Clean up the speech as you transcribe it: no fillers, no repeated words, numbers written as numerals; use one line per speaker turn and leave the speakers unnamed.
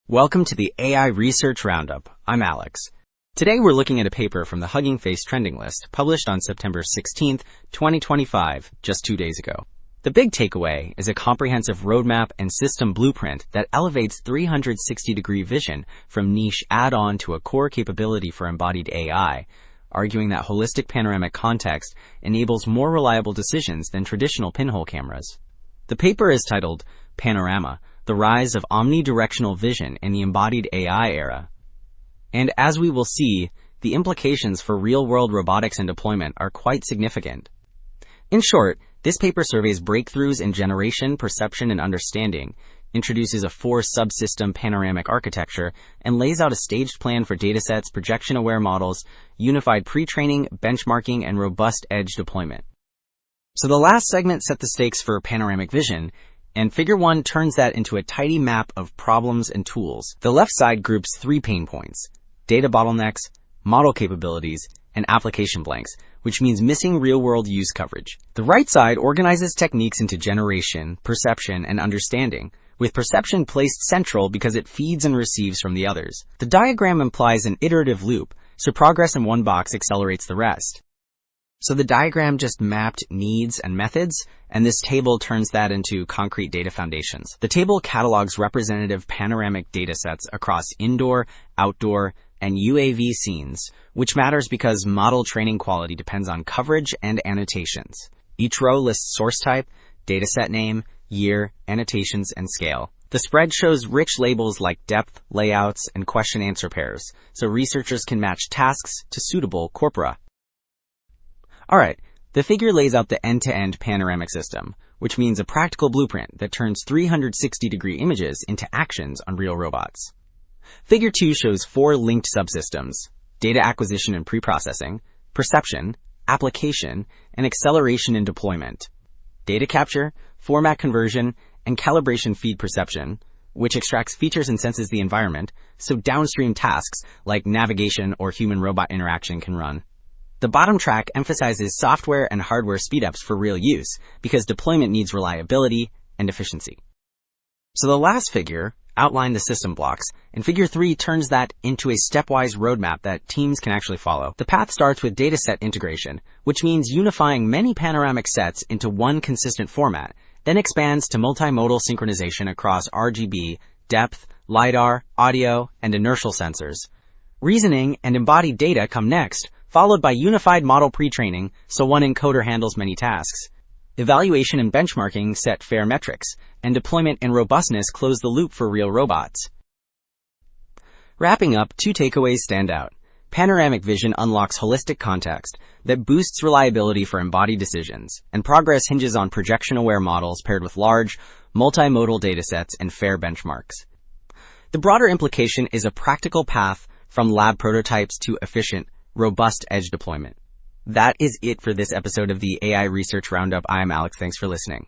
Welcome to the AI Research Roundup. I'm Alex. Today we're looking at a paper from the Hugging Face trending list, published on September 16th, 2025, just 2 days ago. The big takeaway is a comprehensive roadmap and system blueprint that elevates 360-degree vision from niche add-on to a core capability for embodied AI, arguing that holistic panoramic context enables more reliable decisions than traditional pinhole cameras. The paper is titled PANORAMA: The Rise of Omnidirectional Vision in the Embodied AI Era. And as we will see, the implications for real-world robotics and deployment are quite significant. In short, this paper surveys breakthroughs in generation, perception, and understanding, introduces a 4-subsystem panoramic architecture, and lays out a staged plan for datasets, projection-aware models, unified pre-training, benchmarking, and robust edge deployment. So the last segment set the stakes for panoramic vision, and Figure 1 turns that into a tidy map of problems and tools. The left side groups 3 pain points: data bottlenecks, model capabilities, and application blanks, which means missing real-world use coverage. The right side organizes techniques into generation, perception, and understanding, with perception placed central because it feeds and receives from the others. The diagram implies an iterative loop, so progress in one box accelerates the rest. So the diagram just mapped needs and methods, and this table turns that into concrete data foundations. The table catalogs representative panoramic datasets across indoor, outdoor, and UAV scenes, which matters because model training quality depends on coverage and annotations. Each row lists source type, dataset name, year, annotations, and scale. The spread shows rich labels like depth, layouts, and question-answer pairs, so researchers can match tasks to suitable corpora. Alright, the figure lays out the end-to-end panoramic system, which means a practical blueprint that turns 360-degree images into actions on real robots. Figure 2 shows 4 linked subsystems: data acquisition and preprocessing, perception, application, and acceleration in deployment. Data capture, format conversion, and calibration feed perception, which extracts features and senses the environment, so downstream tasks like navigation or human-robot interaction can run. The bottom track emphasizes software and hardware speedups for real use, because deployment needs reliability and efficiency. So the last figure outlined the system blocks, and Figure 3 turns that into a stepwise roadmap that teams can actually follow. The path starts with dataset integration, which means unifying many panoramic sets into one consistent format, then expands to multimodal synchronization across RGB, depth, LiDAR, audio, and inertial sensors. Reasoning and embodied data come next, followed by unified model pre-training, so one encoder handles many tasks. Evaluation and benchmarking set fair metrics, and deployment and robustness close the loop for real robots. Wrapping up, 2 takeaways stand out. Panoramic vision unlocks holistic context that boosts reliability for embodied decisions, and progress hinges on projection-aware models paired with large, multimodal datasets and fair benchmarks. The broader implication is a practical path from lab prototypes to efficient, robust edge deployment. That is it for this episode of the AI Research Roundup. I'm Alex. Thanks for listening.